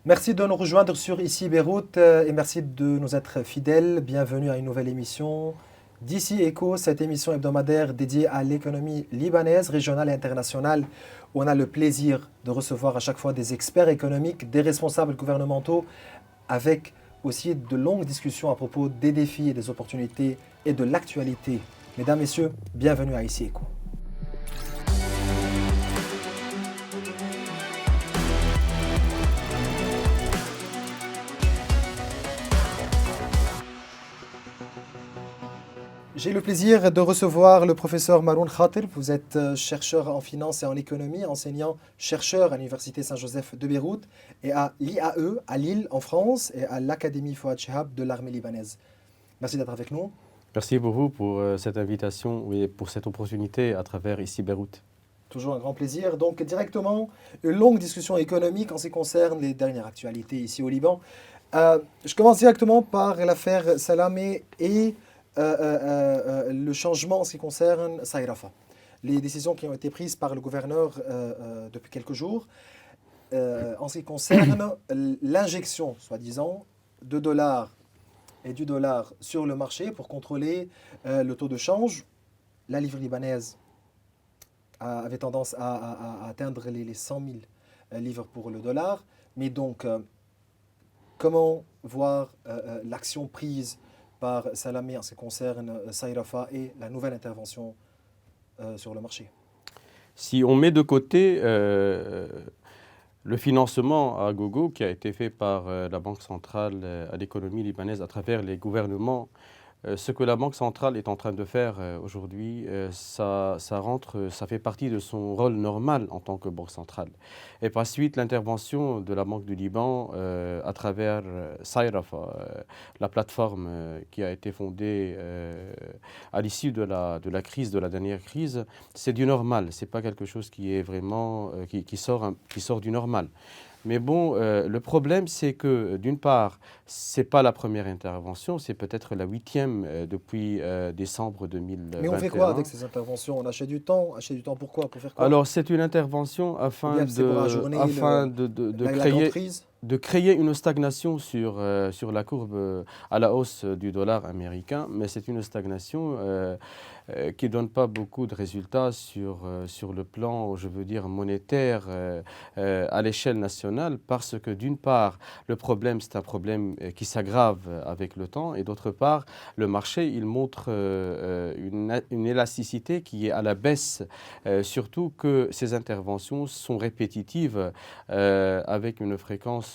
Merci de nous rejoindre sur Ici Beyrouth et merci de nous être fidèles. Bienvenue à une nouvelle émission d'Ici Écho, cette émission hebdomadaire dédiée à l'économie libanaise, régionale et internationale, où on a le plaisir de recevoir à chaque fois des experts économiques, des responsables gouvernementaux, avec aussi de longues discussions à propos des défis et des opportunités et de l'actualité. Mesdames, Messieurs, bienvenue à Ici Écho. J'ai le plaisir de recevoir le professeur Maroun Khater. Vous êtes chercheur en finance et en économie, enseignant-chercheur à l'Université Saint-Joseph de Beyrouth et à l'IAE à Lille en France et à l'Académie Fouad Chehab de l'armée libanaise. Merci d'être avec nous. Merci beaucoup pour cette invitation et pour cette opportunité à travers ici Beyrouth. Toujours un grand plaisir. Donc directement, une longue discussion économique en ce qui concerne les dernières actualités ici au Liban. Je commence directement par l'affaire Salamé et le changement en ce qui concerne Sayrafa. Les décisions qui ont été prises par le gouverneur depuis quelques jours en ce qui concerne l'injection, soi-disant, de dollars et du dollar sur le marché pour contrôler le taux de change. La livre libanaise avait tendance à atteindre les 100 000 livres pour le dollar. Mais donc, comment voir l'action prise par Salamé en ce qui concerne Sayrafa et la nouvelle intervention sur le marché? Si on met de côté le financement à gogo qui a été fait par la Banque centrale à l'économie libanaise à travers les gouvernements, ce que la Banque centrale est en train de faire aujourd'hui, ça fait partie de son rôle normal en tant que Banque centrale. Et par suite, l'intervention de la Banque du Liban à travers Sayrafa, la plateforme qui a été fondée à l'issue de la crise, de la dernière crise, c'est du normal. Ce n'est pas quelque chose qui est vraiment, qui sort du normal. Mais bon, le problème, c'est que d'une part, ce n'est pas la première intervention, c'est peut-être la huitième depuis décembre Mais on fait quoi 2021. avec ces interventions? On achète du temps? Achète du temps pourquoi? Pour faire quoi? Alors, c'est une intervention Ou bien c'est pour ajourner la grande crise? de créer une stagnation sur la courbe à la hausse du dollar américain, mais c'est une stagnation qui ne donne pas beaucoup de résultats sur le plan, je veux dire, monétaire à l'échelle nationale, parce que d'une part, le problème, c'est un problème qui s'aggrave avec le temps, et d'autre part, le marché, il montre une élasticité qui est à la baisse, surtout que ces interventions sont répétitives avec une fréquence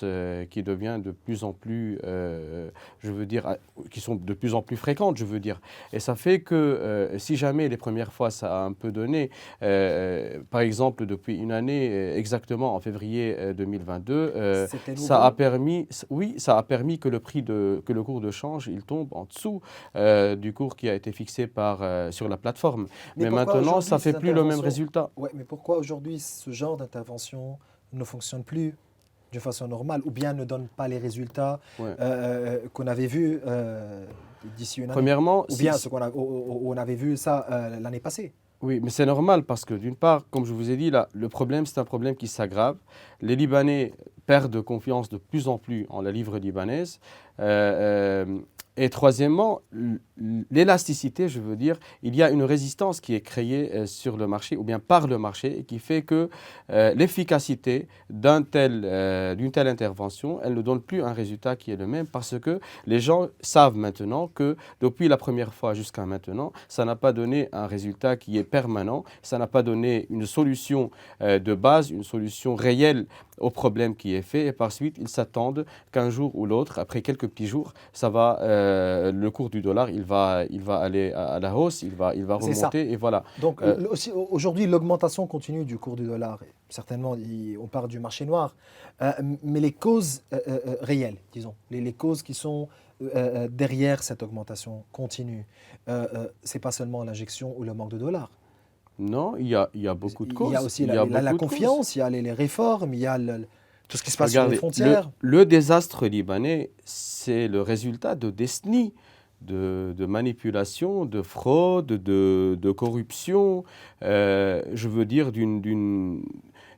qui devient de plus en plus, je veux dire, qui sont de plus en plus fréquentes, je veux dire. Et ça fait que si jamais les premières fois ça a un peu donné, par exemple depuis une année, exactement en février 2022, C'était ça a nouveau? permis, oui, ça a permis que que le cours de change, il tombe en dessous du cours qui a été fixé sur la plateforme. Mais Mais pourquoi maintenant, ça aujourd'hui ne fait ces plus le même interventions... résultat. Ouais, mais pourquoi aujourd'hui ce genre d'intervention ne fonctionne plus de façon normale ou bien ne donne pas les résultats Ouais. qu'on avait vus d'ici une année? Premièrement, Ou bien ce on avait vu ça l'année passée? oui, mais c'est normal parce que d'une part, comme je vous ai dit, là, le problème, c'est un problème qui s'aggrave. Les Libanais perdent confiance de plus en plus en la livre libanaise. Et troisièmement, l'élasticité, je veux dire, il y a une résistance qui est créée sur le marché ou bien par le marché et qui fait que l'efficacité d'une telle intervention, elle ne donne plus un résultat qui est le même parce que les gens savent maintenant que depuis la première fois jusqu'à maintenant, ça n'a pas donné un résultat qui est permanent, ça n'a pas donné une solution de base, une solution réelle au problème qui est fait et par suite, ils s'attendent qu'un jour ou l'autre, après quelques petits jours, le cours du dollar, il va aller à la hausse, il va C'est ça. remonter et voilà. Donc Euh, aujourd'hui, l'augmentation continue du cours du dollar. Certainement, on parle du marché noir. Mais les causes réelles, disons, les causes qui sont derrière cette augmentation continue, c'est pas seulement l'injection ou le manque de dollars. non, il y a beaucoup de Il y a causes, aussi il y a la beaucoup de causes. confiance, il y a les réformes, il y a tout ce qui se passe sur les Regardez, frontières. le désastre libanais, c'est le résultat de décennies de manipulation, de fraude, de corruption, je veux dire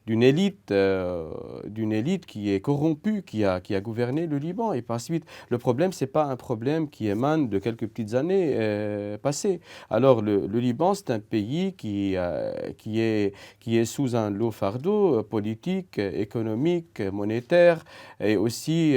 d'une élite qui est corrompue, qui a gouverné le Liban. Et par suite, le problème, ce n'est pas un problème qui émane de quelques petites années passées. Alors, le Liban, c'est un pays qui est sous un lourd fardeau politique, économique, monétaire et aussi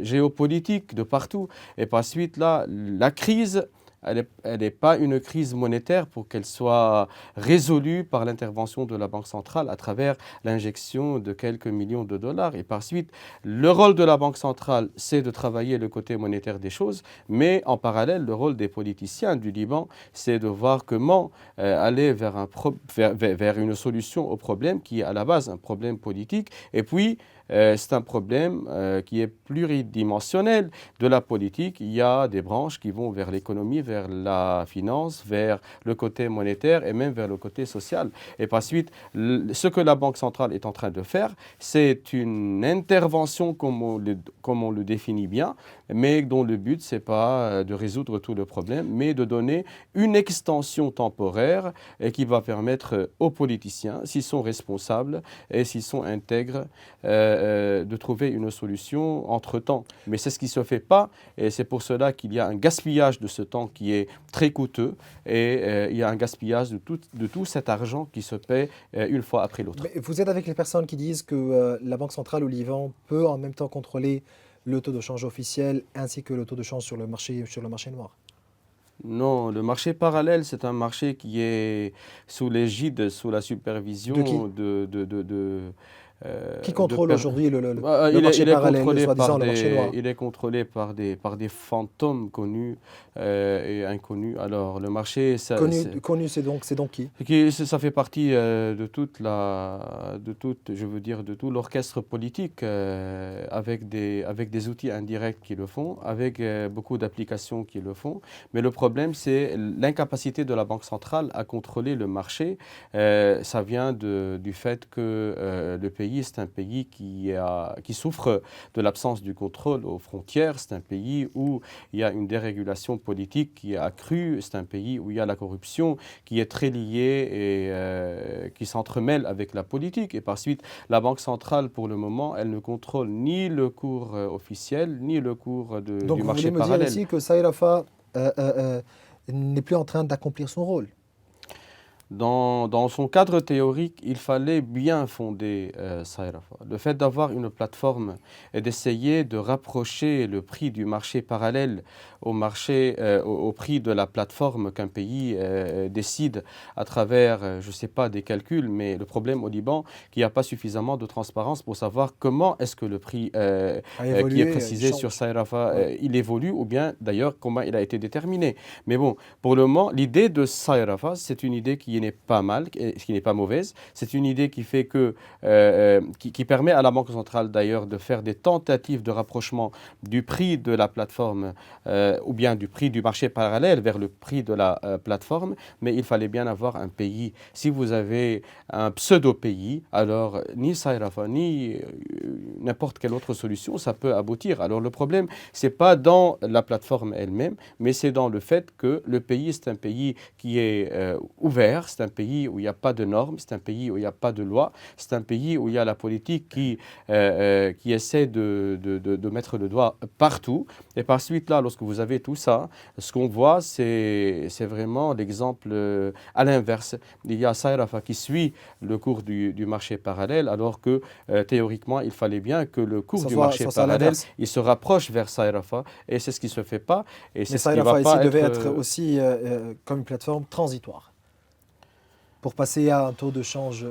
géopolitique de partout. Et par suite, là, la crise, elle n'est pas une crise monétaire pour qu'elle soit résolue par l'intervention de la Banque centrale à travers l'injection de quelques millions de dollars. Et par suite, le rôle de la Banque centrale, c'est de travailler le côté monétaire des choses, mais en parallèle, le rôle des politiciens du Liban, c'est de voir comment aller vers une solution au problème qui est à la base un problème politique. Et puis, c'est un problème qui est pluridimensionnel de la politique. Il y a des branches qui vont vers l'économie, vers la finance, vers le côté monétaire et même vers le côté social. Et par suite, ce que la Banque centrale est en train de faire, c'est une intervention comme on le définit bien, mais dont le but, ce n'est pas de résoudre tout le problème, mais de donner une extension temporaire et qui va permettre aux politiciens, s'ils sont responsables et s'ils sont intègres, de trouver une solution entre-temps. Mais c'est ce qui ne se fait pas et c'est pour cela qu'il y a un gaspillage de ce temps qui est très coûteux et il y a un gaspillage de tout cet argent qui se paie une fois après l'autre. Mais vous êtes avec les personnes qui disent que la Banque centrale au Liban peut en même temps contrôler le taux de change officiel ainsi que le taux de change sur le marché noir? Non, le marché parallèle, c'est un marché qui est sous l'égide, sous la supervision De qui? Qui contrôle aujourd'hui le marché parallèle, soi-disant le marché noir? Il est contrôlé par des fantômes connus et inconnus. Alors, le marché... Connu, c'est donc qui? Ça fait partie de tout l'orchestre politique avec des outils indirects qui le font, avec beaucoup d'applications qui le font. Mais le problème, c'est l'incapacité de la Banque centrale à contrôler le marché. Ça vient du fait que le pays, c'est un pays qui souffre de l'absence du contrôle aux frontières. C'est un pays où il y a une dérégulation politique qui est accrue. C'est un pays où il y a la corruption qui est très liée et qui s'entremêle avec la politique. Et par suite, la Banque centrale, pour le moment, elle ne contrôle ni le cours officiel, ni le cours du marché parallèle. Donc vous voulez me dire ici que Saïd Rafah n'est plus en train d'accomplir son rôle? Dans son cadre théorique, il fallait bien fonder Saïd Rafah. Le fait d'avoir une plateforme et d'essayer de rapprocher le prix du marché parallèle au prix de la plateforme qu'un pays décide à travers, je ne sais pas, des calculs, mais le problème au Liban, qu'il n'y a pas suffisamment de transparence pour savoir comment est-ce que le prix qui est précisé sur Saïd Rafah, il évolue, ou bien d'ailleurs comment il a été déterminé. Mais bon, pour le moment, l'idée de Saïd Rafah, c'est une idée qui n'est pas mal, qui n'est pas mauvaise. C'est une idée qui fait qui permet à la Banque centrale d'ailleurs de faire des tentatives de rapprochement du prix de la plateforme ou bien du prix du marché parallèle vers le prix de la plateforme. Mais il fallait bien avoir un pays. Si vous avez un pseudo-pays, alors ni Saïd Rafah ni n'importe quelle autre solution, ça peut aboutir. Alors le problème, ce n'est pas dans la plateforme elle-même, mais c'est dans le fait que le pays, c'est un pays qui est ouvert, c'est un pays où il n'y a pas de normes, c'est un pays où il n'y a pas de loi, c'est un pays où il y a la politique qui essaie de mettre le doigt partout. Et par suite, là, lorsque vous avez tout ça, ce qu'on voit, c'est vraiment l'exemple à l'inverse. Il y a Saïd Rafah qui suit le cours du marché parallèle, alors que théoriquement, il fallait bien que le cours du marché parallèle, il se rapproche vers Saïd Rafah, et c'est ce qui ne se fait pas. Et mais Saïd Rafah ici devait être aussi comme une plateforme transitoire pour passer à un taux de change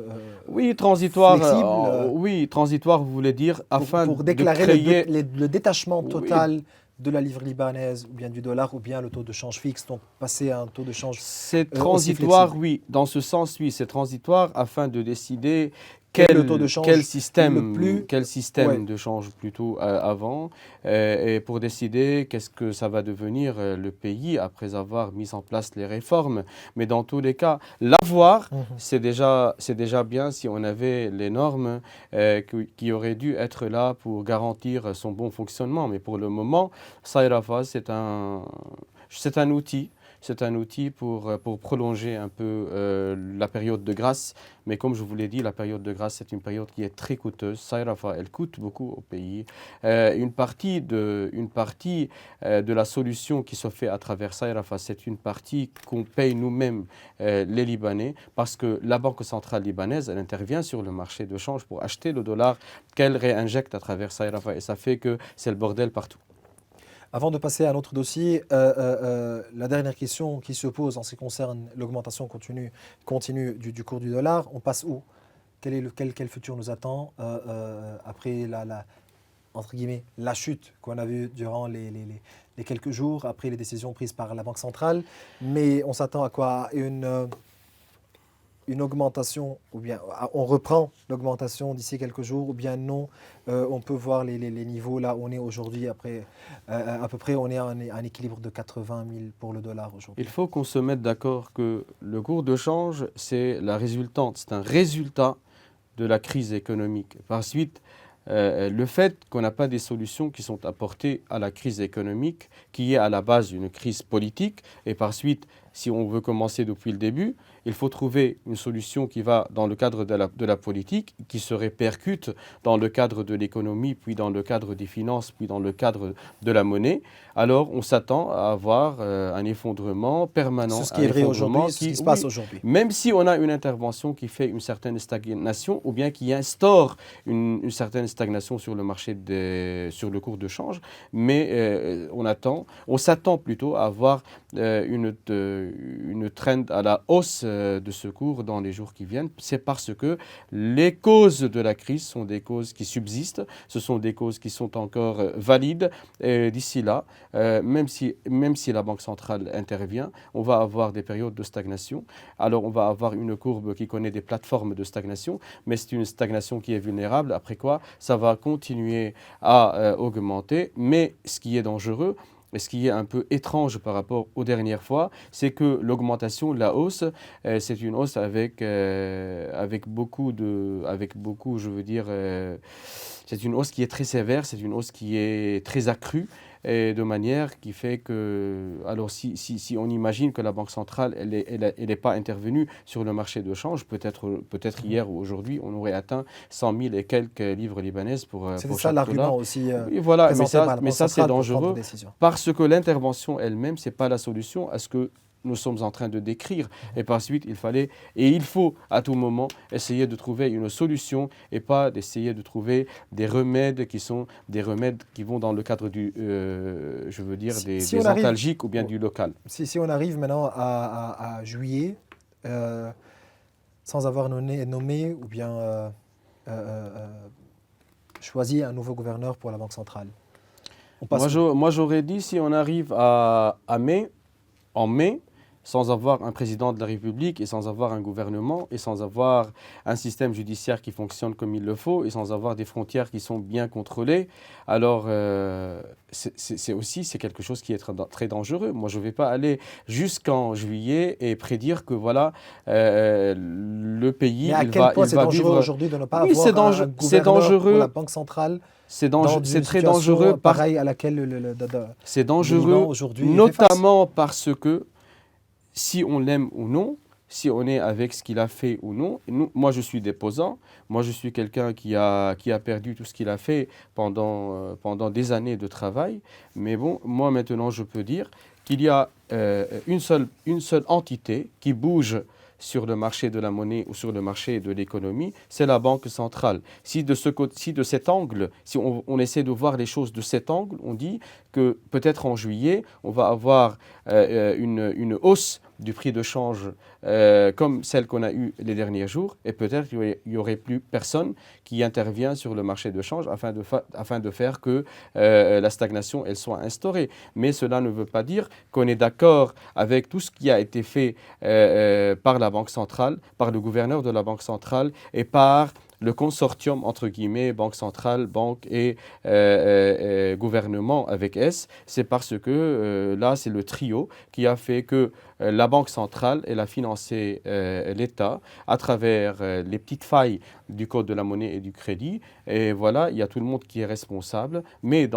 oui, transitoire, flexible. Oui, transitoire, vous voulez dire, afin pour déclarer de créer... le détachement total de la livre libanaise, ou bien du dollar, ou bien le taux de change fixe, donc passer à un taux de change c'est transitoire, oui. Dans ce sens, oui, c'est transitoire afin de décider quel système de change plutôt avant et pour décider qu'est-ce que ça va devenir le pays après avoir mis en place les réformes. Mais dans tous les cas, l'avoir, c'est déjà bien si on avait les normes qui auraient dû être là pour garantir son bon fonctionnement. Mais pour le moment, Saïd Rafah, c'est un outil. c'est un outil pour prolonger un peu la période de grâce. Mais comme je vous l'ai dit, la période de grâce, c'est une période qui est très coûteuse. Sayrafa, elle coûte beaucoup au pays. Une partie de la solution qui se fait à travers Sayrafa, c'est une partie qu'on paye nous-mêmes, les Libanais, parce que la Banque centrale libanaise, elle intervient sur le marché de change pour acheter le dollar qu'elle réinjecte à travers Sayrafa. Et ça fait que c'est le bordel partout. Avant de passer à un autre dossier, la dernière question qui se pose en ce qui concerne l'augmentation continue du cours du dollar, on passe où? Quel futur nous attend après entre guillemets, la chute qu'on a vue durant les quelques jours, après les décisions prises par la Banque centrale? Mais on s'attend à quoi? Une augmentation, ou bien on reprend l'augmentation d'ici quelques jours, ou bien non, on peut voir les niveaux là où on est aujourd'hui, après à peu près on est à un équilibre de 80 000 pour le dollar aujourd'hui. Il faut qu'on se mette d'accord que le cours de change, c'est la résultante, c'est un résultat de la crise économique. Par suite, le fait qu'on n'a pas des solutions qui sont apportées à la crise économique, qui est à la base d'une crise politique, et par suite, si on veut commencer depuis le début, il faut trouver une solution qui va dans le cadre de la politique, qui se répercute dans le cadre de l'économie, puis dans le cadre des finances, puis dans le cadre de la monnaie. Alors, on s'attend à avoir un effondrement permanent. C'est ce qui est vrai aujourd'hui, ce qui se passe aujourd'hui. Même si on a une intervention qui fait une certaine stagnation, ou bien qui instaure une certaine stagnation sur le marché, sur le cours de change, mais on s'attend plutôt à avoir une trend à la hausse de ce cours dans les jours qui viennent. C'est parce que les causes de la crise sont des causes qui subsistent, ce sont des causes qui sont encore valides. D'ici là, même si la Banque centrale intervient, on va avoir des périodes de stagnation. Alors on va avoir une courbe qui connaît des plateformes de stagnation, mais c'est une stagnation qui est vulnérable. Après quoi, ça va continuer à augmenter. Mais ce qui est dangereux, et ce qui est un peu étrange par rapport aux dernières fois, c'est que l'augmentation, la hausse, c'est une hausse avec beaucoup, je veux dire, c'est une hausse qui est très sévère, c'est une hausse qui est très accrue, et de manière qui fait que, alors si on imagine que la Banque centrale, elle n'est pas intervenue sur le marché de change, peut-être hier ou aujourd'hui, on aurait atteint 100 000 et quelques livres libanaises pour C'était pour ça chaque dollar. l'argument aussi Et voilà, présenté par la mais Banque ça c'est centrale pour prendre dangereux des décisions. parce que l'intervention elle-même, ce n'est pas la solution à ce que nous sommes en train de décrire. Et par suite, il faut à tout moment essayer de trouver une solution et pas d'essayer de trouver des remèdes qui vont dans le cadre je veux dire, des antalgiques ou bien du local. Si on arrive maintenant à juillet, sans avoir nommé ou bien choisi un nouveau gouverneur pour la Banque centrale, on passe Moi, j'aurais dit si on arrive en mai, sans avoir un président de la République et sans avoir un gouvernement et sans avoir un système judiciaire qui fonctionne comme il le faut et sans avoir des frontières qui sont bien contrôlées, alors c'est quelque chose qui est très dangereux. Moi, je ne vais pas aller jusqu'en juillet et prédire que voilà, le pays, mais à quel point c'est dangereux aujourd'hui de ne pas avoir un gouverneur pour la Banque centrale? C'est très dangereux, pareil à laquelle c'est dangereux aujourd'hui, notamment parce que si on l'aime ou non, si on est avec ce qu'il a fait ou non. Moi, je suis déposant. Moi, je suis quelqu'un qui a perdu tout ce qu'il a fait pendant des années de travail. Mais bon, moi, maintenant, je peux dire qu'il y a une seule entité qui bouge sur le marché de la monnaie ou sur le marché de l'économie, c'est la Banque centrale. Si de cet angle, si on essaie de voir les choses de cet angle, on dit que peut-être en juillet, on va avoir une hausse du prix de change comme celle qu'on a eue les derniers jours, et peut-être qu'il n'y aurait plus personne qui intervient sur le marché de change afin de faire que la stagnation elle soit instaurée. Mais cela ne veut pas dire qu'on est d'accord avec tout ce qui a été fait par la Banque centrale, par le gouverneur de la Banque centrale et par le consortium, entre guillemets, Banque centrale, banque et gouvernement avec S. C'est parce que là, c'est le trio qui a fait que la Banque centrale, elle a financé l'État à travers les petites failles du Code de la monnaie et du crédit. Et voilà, il y a tout le monde qui est responsable, mais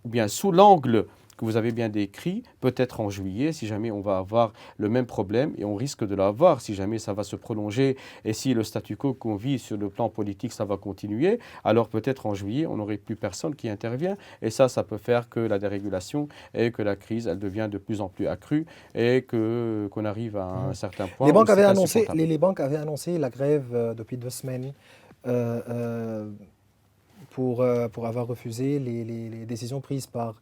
bien sous l'angle que vous avez bien décrit, peut-être en juillet, si jamais on va avoir le même problème, et on risque de l'avoir si jamais ça va se prolonger, et si le statu quo qu'on vit sur le plan politique, ça va continuer, alors peut-être en juillet, on n'aurait plus personne qui intervient, et ça peut faire que la dérégulation et que la crise, elle devient de plus en plus accrue, et qu'on arrive à un certain point Les où banques c'est avaient annoncé, insupportable. les banques avaient annoncé la grève depuis 2 semaines euh, euh, pour avoir refusé les décisions prises par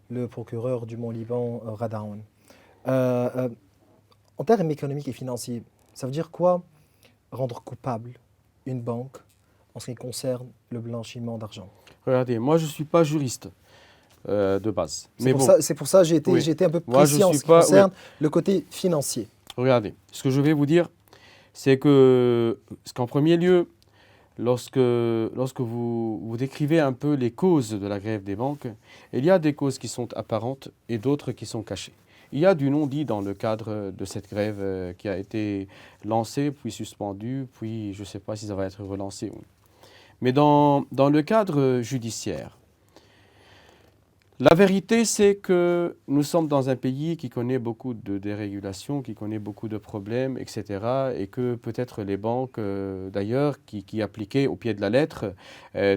le procureur du Mont-Liban, Radaoun. Euh, euh, En termes économiques et financiers, ça veut dire quoi rendre coupable une banque en ce qui concerne le blanchiment d'argent? Regardez, moi je ne suis pas juriste de base, C'est mais pour bon, ça, c'est pour ça que oui, j'ai été un peu moi je précis en suis ce qui pas, oui, concerne le côté financier. regardez, ce que je vais vous dire, c'est que, parce qu'en premier lieu, lorsque vous décrivez un peu les causes de la grève des banques, il y a des causes qui sont apparentes et d'autres qui sont cachées. Il y a du non-dit dans le cadre de cette grève qui a été lancée, puis suspendue, puis je ne sais pas si ça va être relancé. Mais dans le cadre judiciaire, la vérité, c'est que nous sommes dans un pays qui connaît beaucoup de dérégulation, qui connaît beaucoup de problèmes, etc. Et que peut-être les banques, d'ailleurs, qui appliquaient au pied de la lettre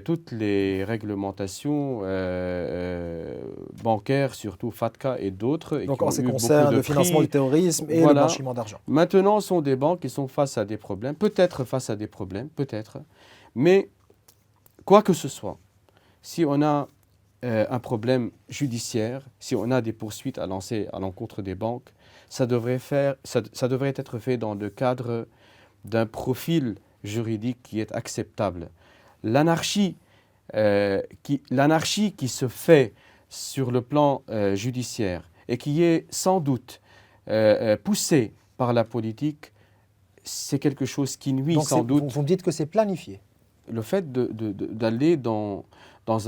toutes les réglementations bancaires, surtout FATCA et d'autres, et Donc qui en ont ce qui eu beaucoup concerne de le financement du prix. terrorisme et le Voilà. blanchiment d'argent. Maintenant, sont des banques qui sont face à des problèmes, peut-être face à des problèmes, peut-être. Mais quoi que ce soit, si on a un problème judiciaire, si on a des poursuites à lancer à l'encontre des banques, ça devrait être fait dans le cadre d'un profil juridique qui est acceptable. L'anarchie qui se fait sur le plan judiciaire et qui est sans doute poussée par la politique, c'est quelque chose qui nuit Donc sans doute. vous me dites que c'est planifié. Le fait d'aller dans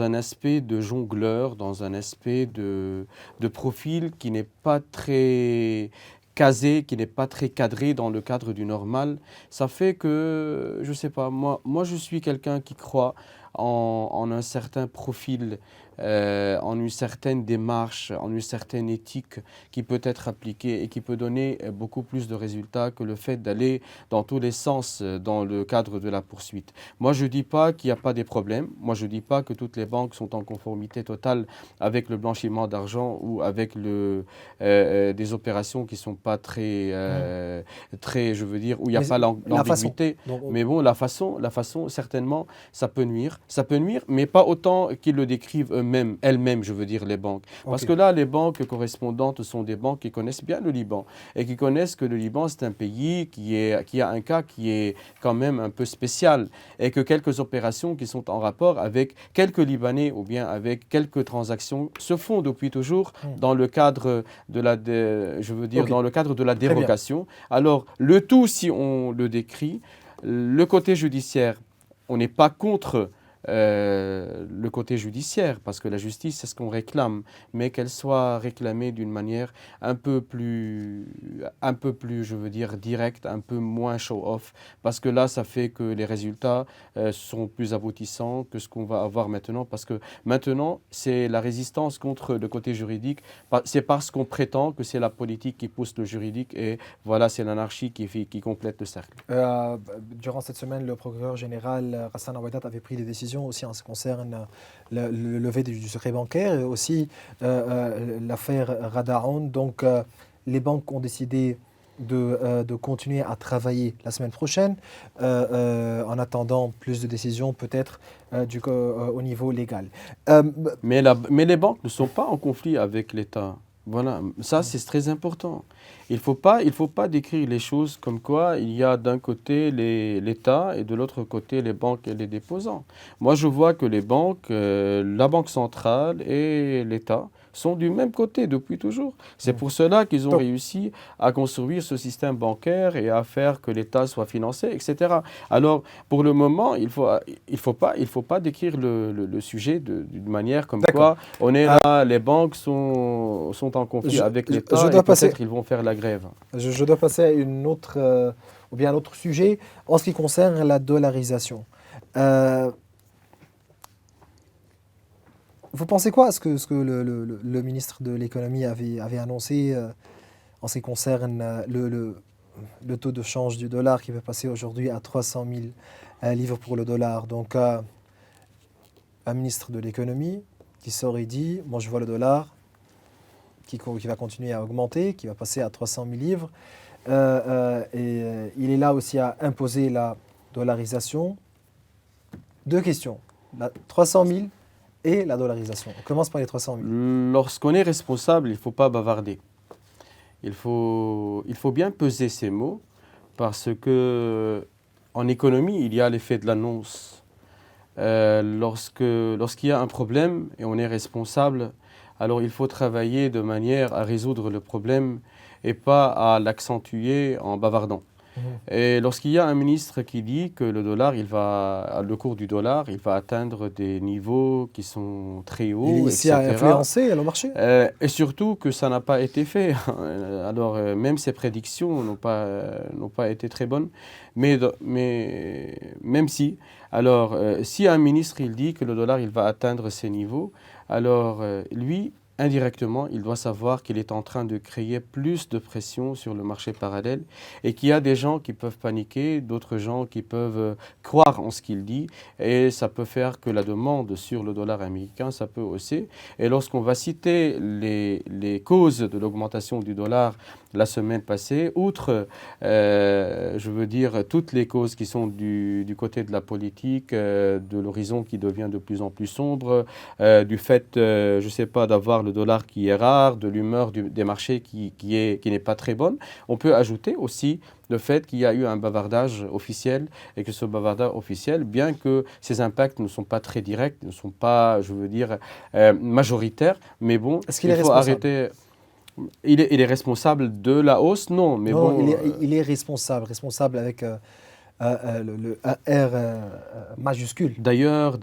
un aspect de jongleur, dans un aspect de profil qui n'est pas très casé, qui n'est pas très cadré dans le cadre du normal, ça fait que, je ne sais pas, moi je suis quelqu'un qui croit en un certain profil, en une certaine démarche, en une certaine éthique qui peut être appliquée et qui peut donner beaucoup plus de résultats que le fait d'aller dans tous les sens dans le cadre de la poursuite. Moi, je ne dis pas qu'il n'y a pas des problèmes. Moi, je ne dis pas que toutes les banques sont en conformité totale avec le blanchiment d'argent ou avec des opérations qui ne sont pas très, je veux dire, où il n'y a Mais pas la façon. l'ambiguïté. Donc, Mais bon, la façon, certainement, ça peut nuire. Ça peut nuire, mais pas autant qu'ils le décrivent eux-mêmes, elles-mêmes, je veux dire, les banques. Parce ok. que là, les banques correspondantes sont des banques qui connaissent bien le Liban et qui connaissent que le Liban, c'est un pays qui a un cas qui est quand même un peu spécial et que quelques opérations qui sont en rapport avec quelques Libanais ou bien avec quelques transactions se font depuis toujours dans le cadre je veux dire, Ok. dans le cadre de la Très bien. dérogation. Alors, le tout, si on le décrit, le côté judiciaire, on n'est pas contre le côté judiciaire, parce que la justice, c'est ce qu'on réclame, mais qu'elle soit réclamée d'une manière un peu plus, je veux dire, directe, un peu moins show-off, parce que là, ça fait que les résultats sont plus aboutissants que ce qu'on va avoir maintenant, parce que maintenant, c'est la résistance contre le côté juridique, c'est parce qu'on prétend que c'est la politique qui pousse le juridique, et voilà, c'est l'anarchie qui complète le cercle. Durant cette semaine, le procureur général Ghassan Aouadat avait pris des décisions aussi en ce qui concerne le lever du secret bancaire et aussi l'affaire Radaoun. Donc, les banques ont décidé de continuer à travailler la semaine prochaine en attendant plus de décisions peut-être au niveau légal. Mais les banques ne sont pas en conflit avec l'État. Voilà, ça c'est très important. Il faut pas décrire les choses comme quoi il y a d'un côté l'État et de l'autre côté les banques et les déposants. Moi je vois que les banques, la Banque centrale et l'État sont du même côté depuis toujours. C'est pour cela qu'ils ont Donc, réussi à construire ce système bancaire et à faire que l'État soit financé, etc. Alors, pour le moment, il faut pas décrire le sujet d'une manière comme d'accord. quoi on est là, les banques sont en conflit avec Je l'État dois et passer. peut-être ils vont faire la grève. Je dois passer à une autre, ou bien un autre sujet en ce qui concerne la dollarisation. Vous pensez quoi à ce que le ministre de l'économie avait annoncé en ce qui concerne le taux de change du dollar qui peut passer aujourd'hui à 300 000 livres pour le dollar. Donc, un ministre de l'économie qui sort et dit, moi je vois le dollar qui va continuer à augmenter, qui va passer à 300 000 livres. Il est là aussi à imposer la dollarisation. Deux questions, 300 000 et la dollarisation. On commence par les 300 000. Lorsqu'on est responsable, il ne faut pas bavarder. Il faut bien peser ces mots parce que en économie, il y a l'effet de l'annonce. Lorsqu'il y a un problème et on est responsable, alors il faut travailler de manière à résoudre le problème et pas à l'accentuer en bavardant. Et lorsqu'il y a un ministre qui dit que le cours du dollar, il va atteindre des niveaux qui sont très hauts, Il est ici à etc. influencer le marché. Et surtout que ça n'a pas été fait. Alors, même ces prédictions n'ont pas été très bonnes. Mais même si, alors, si un ministre il dit que le dollar il va atteindre ces niveaux, alors lui, indirectement, il doit savoir qu'il est en train de créer plus de pression sur le marché parallèle et qu'il y a des gens qui peuvent paniquer, d'autres gens qui peuvent croire en ce qu'il dit et ça peut faire que la demande sur le dollar américain, ça peut hausser. Et lorsqu'on va citer les causes de l'augmentation du dollar la semaine passée, outre, je veux dire, toutes les causes qui sont du côté de la politique, de l'horizon qui devient de plus en plus sombre, du fait, je ne sais pas, d'avoir le dollar qui est rare, de l'humeur des marchés qui n'est pas très bonne, on peut ajouter aussi le fait qu'il y a eu un bavardage officiel et que ce bavardage officiel, bien que ses impacts ne sont pas très directs, ne sont pas, je veux dire, majoritaires, mais bon, il faut arrêter. Il est responsable de la hausse, non, mais non, bon... il est responsable avec le R majuscule. D'ailleurs,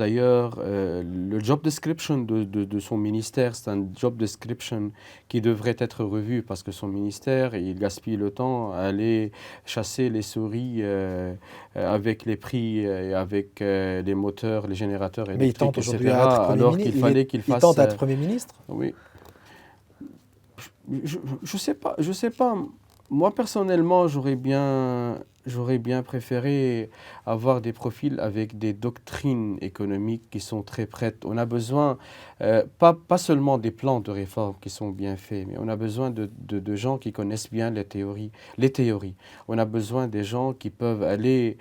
le job description de son ministère, c'est un job description qui devrait être revu parce que son ministère, il gaspille le temps à aller chasser les souris avec les prix et avec les moteurs, les générateurs électriques, mais il tente aujourd'hui etc. à être Premier Alors ministre. qu'il fallait qu'il fasse... Il tente à être Premier ministre. Oui. Je sais pas. Moi, personnellement, j'aurais bien préféré avoir des profils avec des doctrines économiques qui sont très prêtes. On a besoin, pas seulement des plans de réforme qui sont bien faits, mais on a besoin de gens qui connaissent bien les théories. On a besoin des gens qui peuvent aller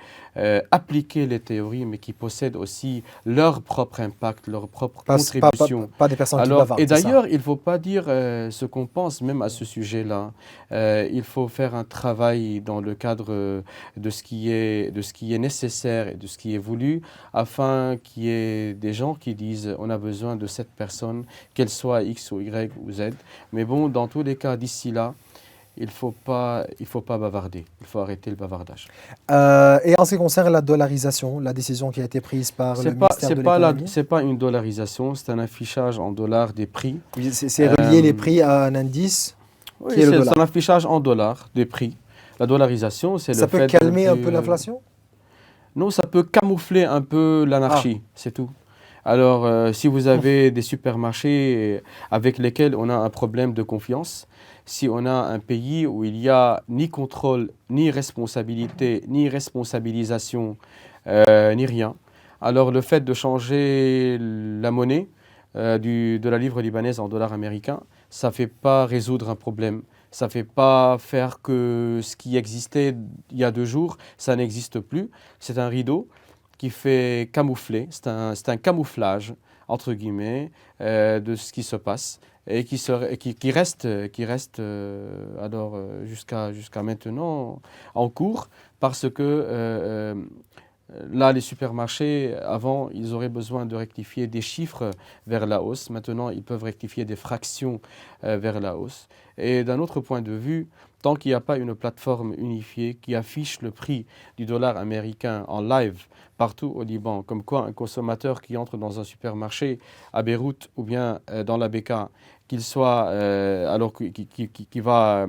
appliquer les théories, mais qui possèdent aussi leur propre impact, leur propre contribution. Pas des personnes qui bavardent. Et d'ailleurs, il ne faut pas dire ce qu'on pense même à ce sujet-là. Il faut faire un travail dans le cadre de ce qui est nécessaire et de ce qui est voulu, afin qu'il y ait des gens qui disent on a besoin de cette personne, qu'elle soit X ou Y ou Z. Mais bon, dans tous les cas, d'ici là, il ne faut pas bavarder, il faut arrêter le bavardage. Et en ce qui concerne la dollarisation, la décision qui a été prise par le ministère de l'économie. Ce n'est pas une dollarisation, c'est un affichage en dollars des prix. Oui, c'est relier les prix à un indice oui, qui est le dollar. C'est un affichage en dollars des prix. La dollarisation, c'est le fait... Ça peut calmer un peu l'inflation? Non, ça peut camoufler un peu l'anarchie, c'est tout. Alors, si vous avez des supermarchés avec lesquels on a un problème de confiance, si on a un pays où il n'y a ni contrôle, ni responsabilité, ni responsabilisation, ni rien, alors le fait de changer la monnaie de la livre libanaise en dollars américains, ça ne fait pas résoudre un problème. Ça ne fait pas faire que ce qui existait il y a 2 jours, ça n'existe plus. C'est un rideau qui fait camoufler, c'est un camouflage, entre guillemets, de ce qui se passe et qui reste alors jusqu'à maintenant en cours parce que là, les supermarchés, avant, ils auraient besoin de rectifier des chiffres vers la hausse. Maintenant, ils peuvent rectifier des fractions vers la hausse. Et d'un autre point de vue, tant qu'il n'y a pas une plateforme unifiée qui affiche le prix du dollar américain en live partout au Liban, comme quoi un consommateur qui entre dans un supermarché à Beyrouth ou bien dans la Bekaa, qu'il soit qui va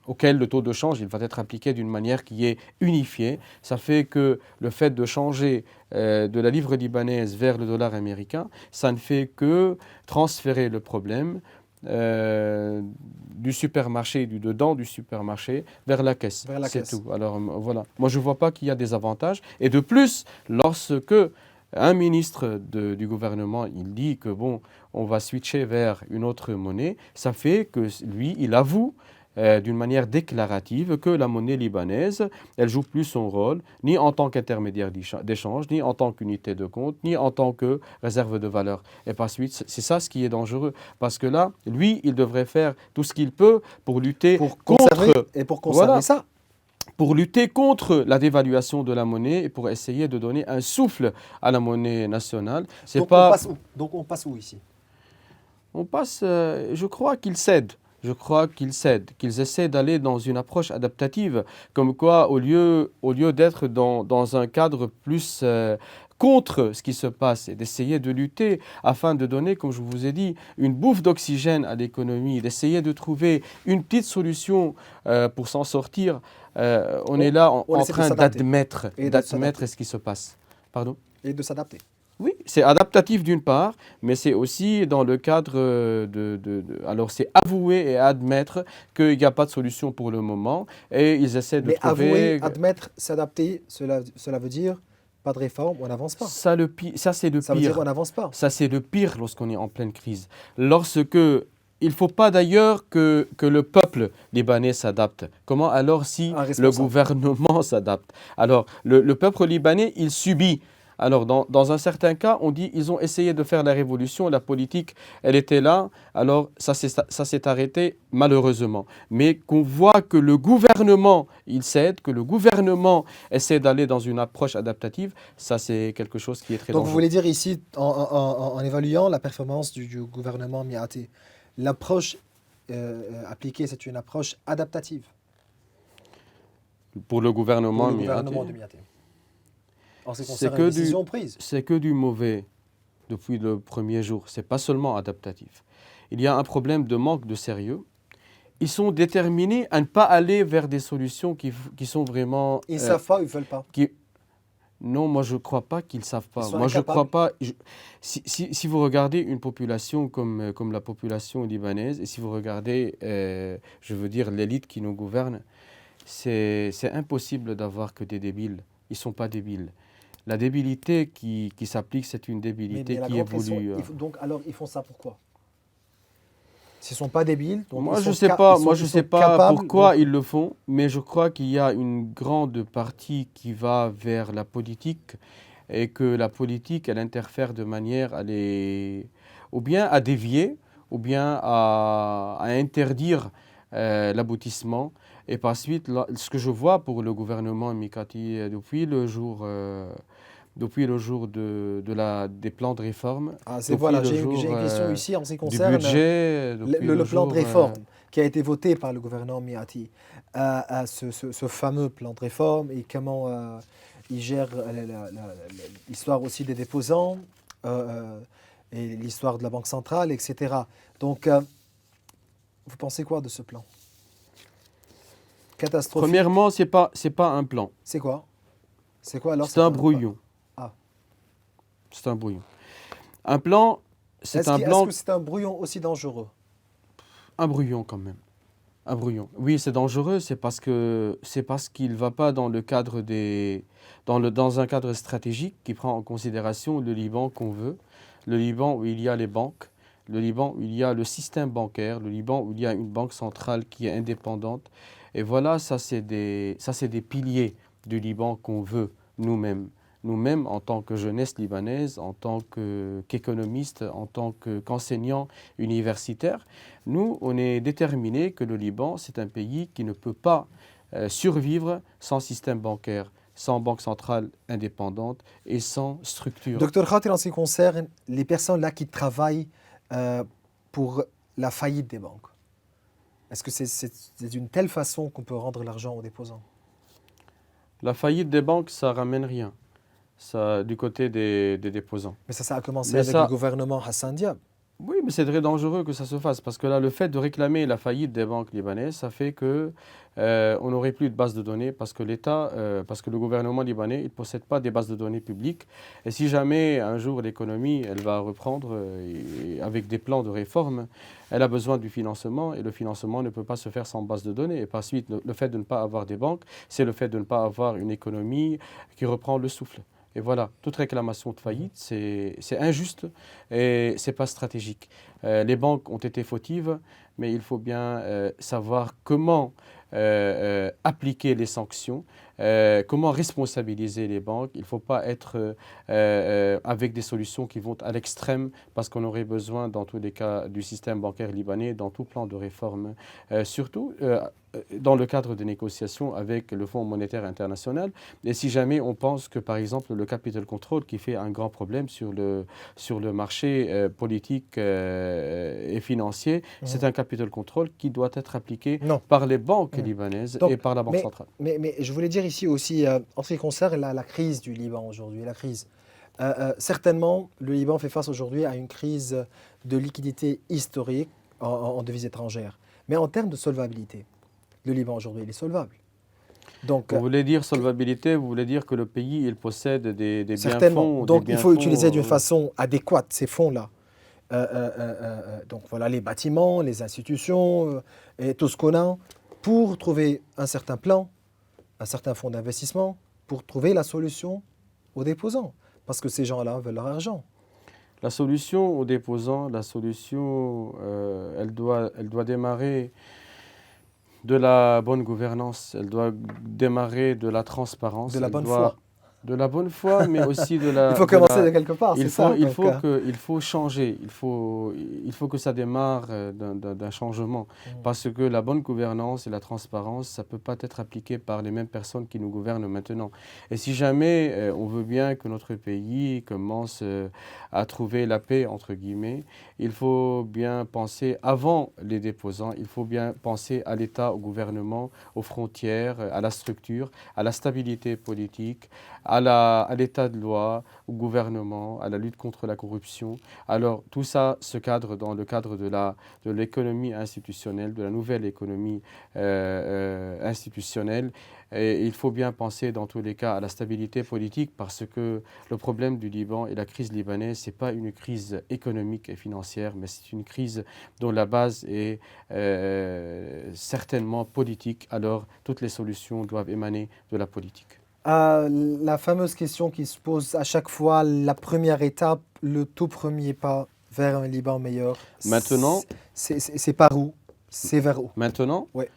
auquel le taux de change il va être appliqué d'une manière qui est unifiée. Ça fait que le fait de changer de la livre libanaise vers le dollar américain, ça ne fait que transférer le problème du supermarché, du dedans du supermarché, vers la caisse. C'est tout. Alors voilà. Moi, je ne vois pas qu'il y a des avantages. Et de plus, lorsque un ministre du gouvernement, il dit que bon, on va switcher vers une autre monnaie, ça fait que lui, il avoue d'une manière déclarative que la monnaie libanaise, elle joue plus son rôle, ni en tant qu'intermédiaire d'échange, ni en tant qu'unité de compte, ni en tant que réserve de valeur. Et par suite, c'est ça ce qui est dangereux. Parce que là, lui, il devrait faire tout ce qu'il peut pour lutter contre... Et pour conserver ça. Pour lutter contre la dévaluation de la monnaie et pour essayer de donner un souffle à la monnaie nationale. Donc on passe où ici? On passe, je crois qu'ils cèdent. Je crois qu'ils cèdent, qu'ils essaient d'aller dans une approche adaptative, comme quoi au lieu d'être dans un cadre plus contre ce qui se passe et d'essayer de lutter afin de donner, comme je vous ai dit, une bouffe d'oxygène à l'économie, d'essayer de trouver une petite solution pour s'en sortir, on est là en train d'admettre ce qui se passe. Pardon ? Et de s'adapter. Oui, c'est adaptatif d'une part, mais c'est aussi dans le cadre alors c'est avouer et admettre qu'il n'y a pas de solution pour le moment et ils essaient de trouver... Mais avouer, admettre, s'adapter, cela veut dire pas de réforme, on n'avance pas. Ça, c'est le pire. Ça veut dire on n'avance pas. Ça, c'est le pire lorsqu'on est en pleine crise. Lorsque... Il ne faut pas d'ailleurs que le peuple libanais s'adapte. Comment alors si le gouvernement s'adapte? Alors, le peuple libanais, il subit. Alors, dans un certain cas, on dit ils ont essayé de faire la révolution, la politique, elle était là. Alors, ça s'est arrêté malheureusement. Mais qu'on voit que le gouvernement, il cède, que le gouvernement essaie d'aller dans une approche adaptative, ça, c'est quelque chose qui est très dangereux. Donc, vous voulez dire ici, en évaluant la performance du gouvernement Miati, l'approche appliquée, c'est une approche adaptative? Pour le gouvernement, de Miati. C'est que du mauvais depuis le premier jour. Ce n'est pas seulement adaptatif. Il y a un problème de manque de sérieux. Ils sont déterminés à ne pas aller vers des solutions qui sont vraiment... Ils ne savent pas ou ils ne veulent pas? Non, moi je ne crois pas qu'ils ne savent pas. Moi je crois pas. Si vous regardez une population comme la population libanaise, et si vous regardez, je veux dire, l'élite qui nous gouverne, c'est impossible d'avoir que des débiles. Ils ne sont pas débiles. La débilité qui s'applique, c'est une débilité qui évolue. Donc alors ils font ça pourquoi? S'ils ne sont pas débiles, donc moi, je ne sais pas pourquoi ils le font, mais je crois qu'il y a une grande partie qui va vers la politique et que la politique, elle interfère de manière à ou bien à dévier, ou bien à interdire l'aboutissement. Et par suite, là, ce que je vois pour le gouvernement Mikati depuis le jour des plans de réforme. Voilà, j'ai une question ici en ce qui concerne le plan de réforme qui a été voté par le gouvernement Miati. Ce fameux plan de réforme et comment il gère l'histoire aussi des déposants et l'histoire de la Banque centrale, etc. Donc, vous pensez quoi de ce plan? Catastrophique. Premièrement, c'est pas un plan. C'est quoi? C'est quoi alors? C'est un brouillon. C'est un brouillon. Un plan, c'est un plan... Est-ce que c'est un brouillon aussi dangereux? Un brouillon quand même. Un brouillon. Oui, c'est dangereux, c'est parce qu'il ne va pas dans le cadre dans un cadre stratégique qui prend en considération le Liban qu'on veut, le Liban où il y a les banques, le Liban où il y a le système bancaire, le Liban où il y a une banque centrale qui est indépendante. Et voilà, ça c'est des piliers du Liban qu'on veut nous-mêmes. Nous-mêmes, en tant que jeunesse libanaise, en tant qu'économiste, en tant qu'enseignant universitaire, nous, on est déterminés que le Liban, c'est un pays qui ne peut pas survivre sans système bancaire, sans banque centrale indépendante et sans structure. Docteur Khatir, en ce qui concerne les personnes là qui travaillent pour la faillite des banques, Est-ce que c'est d'une telle façon qu'on peut rendre l'argent aux déposants? La faillite des banques, ça ramène rien, ça, du côté des déposants. Mais ça a commencé Mais avec ça, le gouvernement Hassan Diab. oui, mais c'est très dangereux que ça se fasse parce que là, le fait de réclamer la faillite des banques libanaises, ça fait que on n'aurait plus de base de données parce que parce que le gouvernement libanais, il ne possède pas des bases de données publiques. Et si jamais un jour l'économie, elle va reprendre avec des plans de réforme, elle a besoin du financement et le financement ne peut pas se faire sans base de données. Et par suite, le fait de ne pas avoir des banques, c'est le fait de ne pas avoir une économie qui reprend le souffle. Et voilà, toute réclamation de faillite, c'est injuste et c'est pas stratégique. Les banques ont été fautives, mais il faut bien savoir comment appliquer les sanctions, comment responsabiliser les banques. Il ne faut pas être avec des solutions qui vont à l'extrême, parce qu'on aurait besoin, dans tous les cas, du système bancaire libanais, dans tout plan de réforme, surtout dans le cadre des négociations avec le Fonds monétaire international. Et si jamais on pense que, par exemple, le capital control, qui fait un grand problème sur le marché politique et financier, c'est un capital control qui doit être appliqué Non. par les banques libanaises Donc, et par la Banque centrale. Mais je voulais dire ici aussi, en ce qui concerne la crise du Liban aujourd'hui, la crise. Certainement, le Liban fait face aujourd'hui à une crise de liquidité historique en devises étrangères. Mais en termes de solvabilité, le Liban aujourd'hui, il est solvable. Donc, Vous voulez dire solvabilité, vous voulez dire que le pays il possède des certainement. biens-fonds. Donc, il faut utiliser d'une façon adéquate ces fonds-là. Donc, voilà, les bâtiments, les institutions et tout ce qu'on a pour trouver un certain plan, un certain fonds d'investissement, pour trouver la solution aux déposants. Parce que ces gens-là veulent leur argent. La solution aux déposants, la solution, elle doit démarrer de la bonne gouvernance, elle doit démarrer de la transparence. De la bonne foi. De la bonne foi, mais aussi de la... Il faut commencer de quelque part, c'est ça. Il faut changer, il faut que ça démarre d'un changement. Parce que la bonne gouvernance et la transparence, ça ne peut pas être appliqué par les mêmes personnes qui nous gouvernent maintenant. Et si jamais on veut bien que notre pays commence à trouver la paix, entre guillemets, il faut bien penser avant les déposants, il faut bien penser à l'État, au gouvernement, aux frontières, à la structure, à la stabilité politique, à l'état de loi, au gouvernement, à la lutte contre la corruption. Alors tout ça se cadre dans le cadre de l'économie institutionnelle, de la nouvelle économie institutionnelle. Et il faut bien penser dans tous les cas à la stabilité politique parce que le problème du Liban et la crise libanaise, ce n'est pas une crise économique et financière, mais c'est une crise dont la base est certainement politique. Alors toutes les solutions doivent émaner de la politique. La fameuse question qui se pose à chaque fois, la première étape, le tout premier pas vers un Liban meilleur. Maintenant, c'est par où? C'est vers où? Maintenant, ouais.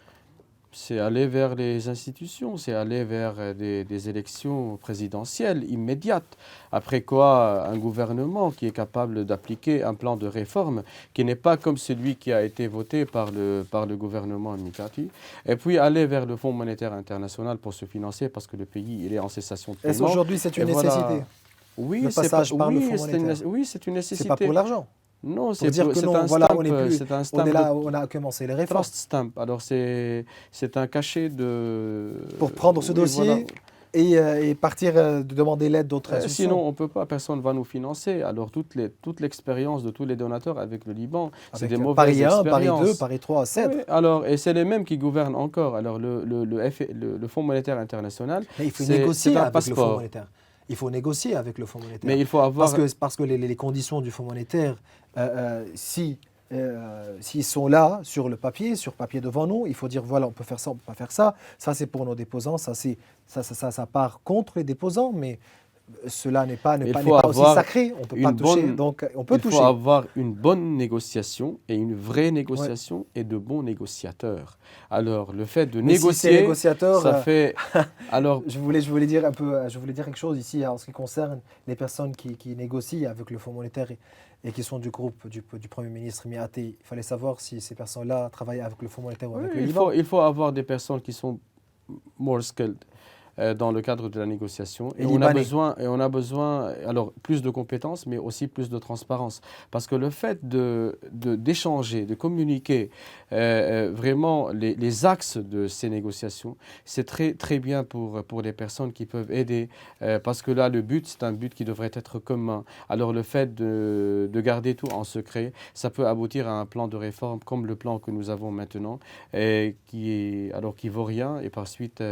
C'est aller vers les institutions, c'est aller vers des élections présidentielles immédiates. Après quoi, un gouvernement qui est capable d'appliquer un plan de réforme qui n'est pas comme celui qui a été voté par le gouvernement Mikati. Et puis aller vers le Fonds monétaire international pour se financer parce que le pays il est en cessation de paiement. Est-ce qu'aujourd'hui c'est une nécessité? Oui, le passage par le Fonds monétaire. Oui, c'est une nécessité. C'est pas pour l'argent. Non, c'est dire que non, voilà, on est là, on a commencé les réformes. Trust stamp. Alors c'est un cachet de... Pour prendre ce dossier et partir de demander l'aide d'autres institutions. Sinon, on ne peut pas, personne ne va nous financer. Alors toute l'expérience de tous les donateurs avec le Liban, c'est des mauvaises expériences. Paris 1, Paris 2, Paris 3, 7. Oui, alors, et c'est les mêmes qui gouvernent encore. Alors le Fonds monétaire international, mais il faut négocier avec passeport. le Fonds monétaire. Il faut négocier avec le Fonds monétaire. Mais il faut avoir... Parce que les conditions du Fonds monétaire, s'ils sont là, sur papier devant nous, il faut dire, voilà, on peut faire ça, on ne peut pas faire ça. Ça, c'est pour nos déposants, ça part contre les déposants, mais cela n'est pas aussi sacré. On ne peut pas toucher. Donc, on peut toucher. Il faut avoir une bonne négociation et une vraie négociation et de bons négociateurs. Alors, le fait de négocier, ça fait... Alors, je voulais dire quelque chose ici en ce qui concerne les personnes qui négocient avec le Fonds monétaire et qui sont du groupe du Premier ministre Miaté. Il fallait savoir si ces personnes-là travaillent avec le Fonds monétaire ou avec le Liban. Il faut avoir des personnes qui sont more skilled. dans le cadre de la négociation. Et on a besoin alors, plus de compétences, mais aussi plus de transparence. Parce que le fait d'échanger, de communiquer vraiment les axes de ces négociations, c'est très bien pour les personnes qui peuvent aider. Parce que là, le but, c'est un but qui devrait être commun. Alors le fait de garder tout en secret, ça peut aboutir à un plan de réforme comme le plan que nous avons maintenant, qui vaut rien. Et par suite,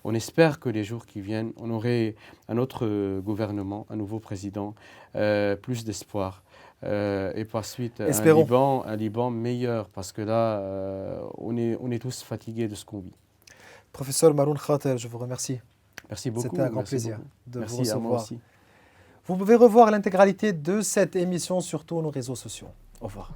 on espère que les jours qui viennent, on aurait un autre gouvernement, un nouveau président, plus d'espoir. Et par suite, un Liban meilleur, parce que là, on est tous fatigués de ce qu'on vit. Professeur Maroun Khater, je vous remercie. Merci beaucoup. C'était un grand plaisir de vous recevoir. À moi aussi. Vous pouvez revoir l'intégralité de cette émission sur tous nos réseaux sociaux. Au revoir.